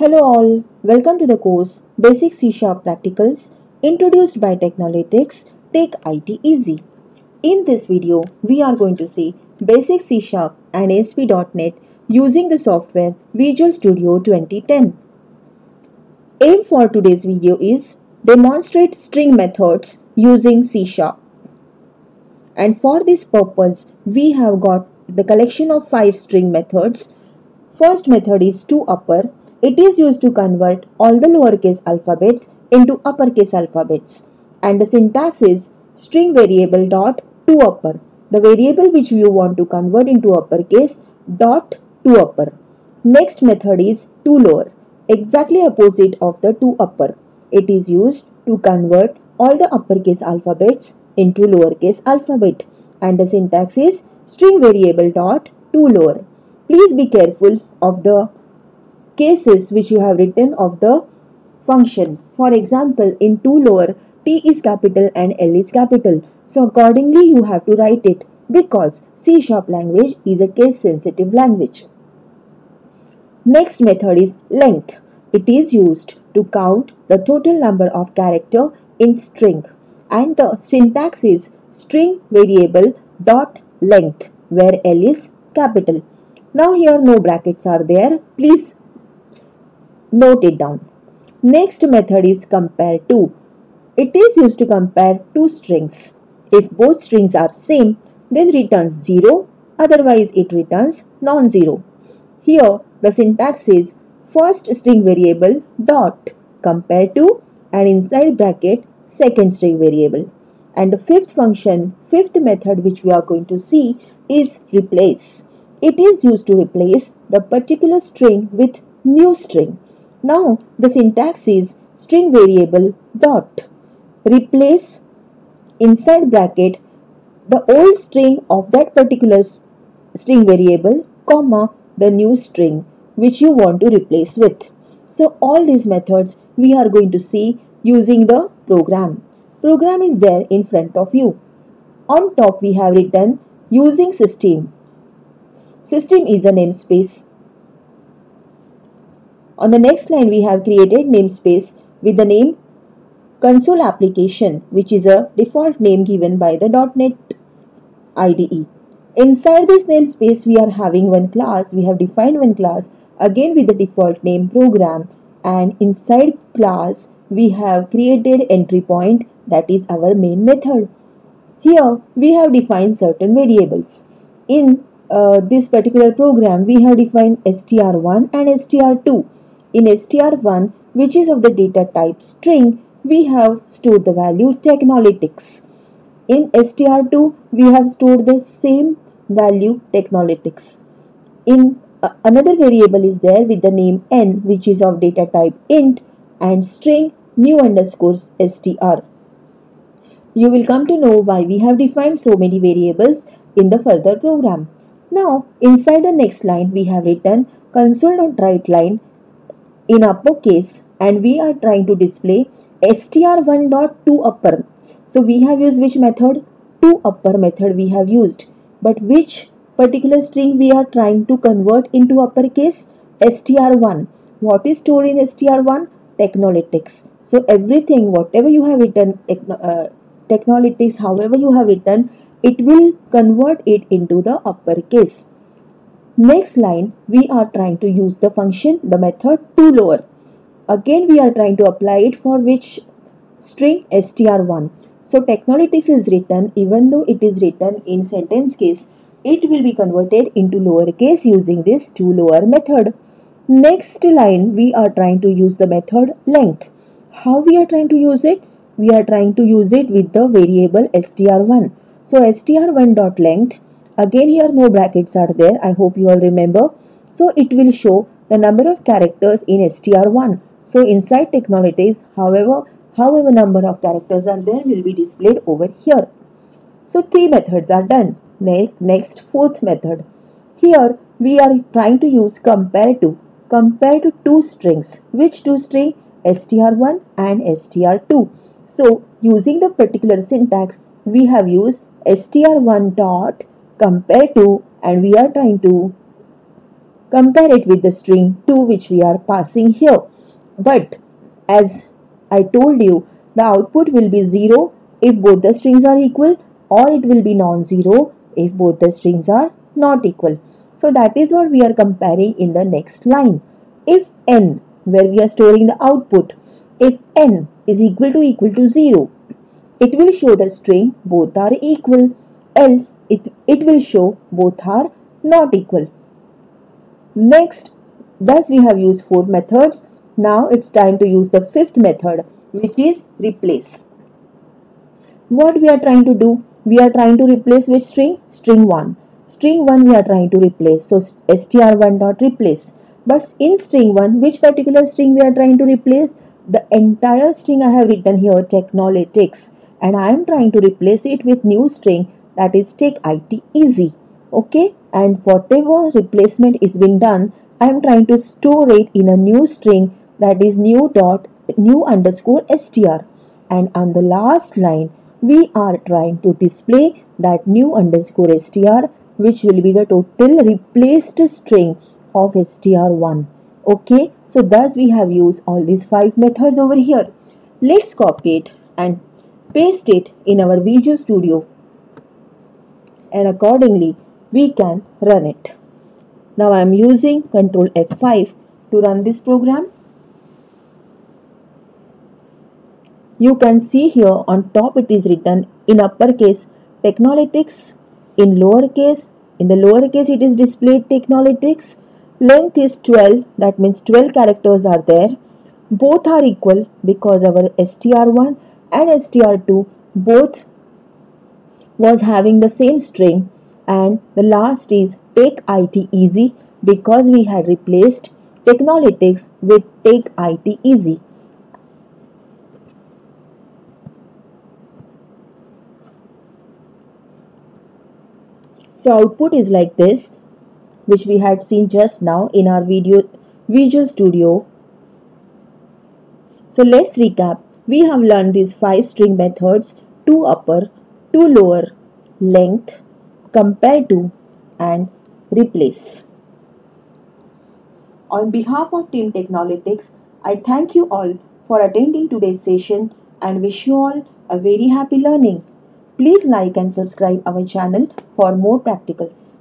Hello all, welcome to the course Basic C Sharp Practicals introduced by Technolytics. Take IT Easy. In this video, we are going to see Basic C Sharp and ASP.NET using the software Visual Studio 2010. Aim for today's video is demonstrate string methods using C Sharp. And for this purpose, we have got the collection of 5 string methods. First method is toUpper. It is used to convert all the lowercase alphabets into uppercase alphabets. And the syntax is string variable dot toUpper. The variable which you want to convert into uppercase dot toUpper. Next method is toLower. Exactly opposite of the toUpper. It is used to convert all the uppercase alphabets into lowercase alphabet. And the syntax is string variable dot toLower. Please be careful of the cases which you have written of the function. For example, in toLower, T is capital and L is capital. So accordingly you have to write it because C# language is a case sensitive language. Next method is length. It is used to count the total number of character in string. And the syntax is string variable dot length where L is capital. Now here no brackets are there. Please note it down. Next method is compare to. It is used to compare two strings. If both strings are same, then returns 0. Otherwise it returns non-zero. Here the syntax is first string variable dot compare to and inside bracket second string variable. And the fifth method which we are going to see is replace. It is used to replace the particular string with new string. Now the syntax is string variable dot replace inside bracket the old string of that particular string variable comma the new string which you want to replace with. So all these methods we are going to see using the program. Program is there in front of you. On top we have written using system. System is a namespace. On the next line we have created namespace with the name console application, which is a default name given by the .NET IDE. Inside this namespace we are having one class. We have defined one class again with the default name program, and inside class we have created entry point, that is our main method. Here we have defined certain variables. In this particular program we have defined str1 and str2. In str1, which is of the data type string, we have stored the value Technolytics. In str2 we have stored the same value Technolytics. In another variable is there with the name n, which is of data type int, and string new underscore str. You will come to know why we have defined so many variables in the further program. Now inside the next line we have written console.writeLine in uppercase, and we are trying to display str1.toUpper. So we have used which method? toUpper method we have used. But which particular string we are trying to convert into uppercase? str1. What is stored in str1? Technolytics. So everything, whatever you have written, Technolytics, however you have written, it will convert it into the uppercase. Next line, we are trying to use the function, the method toLower. Again we are trying to apply it for which string? str1. So Technolytics is written, even though it is written in sentence case, it will be converted into lowercase using this toLower method. Next line, we are trying to use the method length. How we are trying to use it? We are trying to use it with the variable str1. So str1.length. Again here no brackets are there. I hope you all remember. So it will show the number of characters in str1. So inside Technolytics, however number of characters are there will be displayed over here. So 3 methods are done. Next, fourth method. Here we are trying to use compare to. Compare to two strings. Which two strings? str1 and str2. So using the particular syntax we have used str1 dot compare to, and we are trying to compare it with the string 2 which we are passing here. But as I told you, the output will be 0 if both the strings are equal, or it will be non-zero if both the strings are not equal. So that is what we are comparing in the next line. If n, where we are storing the output, if n is equal to 0, it will show the string both are equal, else it will show both are not equal. Next, thus we have used 4 methods. Now it's time to use the 5th method, which is replace. What we are trying to do? We are trying to replace which string? String 1. String 1 we are trying to replace. So str1 dot replace. But in string 1, which particular string we are trying to replace? The entire string I have written here, Technolytics. And I am trying to replace it with new string, that is take IT easy. Okay, and whatever replacement is being done, I am trying to store it in a new string, that is new underscore str. And on the last line, we are trying to display that new underscore str, which will be the total replaced string of str1. Okay, so thus we have used all these 5 methods over here. Let's copy it and paste it in our Visual Studio, and accordingly we can run it. Now I am using Ctrl F5 to run this program. You can see here on top it is written in uppercase Technolytics, in lowercase, in the lowercase it is displayed Technolytics. Length is 12, that means 12 characters are there. Both are equal because our str1 and str2 both was having the same string, and the last is take IT easy because we had replaced Technolytics with take IT easy. So output is like this, which we had seen just now in our Visual Studio. So let's recap. We have learned these 5 string methods: to upper, to lower, length, compare to, and replace. On behalf of Team Technolytics, I thank you all for attending today's session and wish you all a very happy learning. Please like and subscribe our channel for more practicals.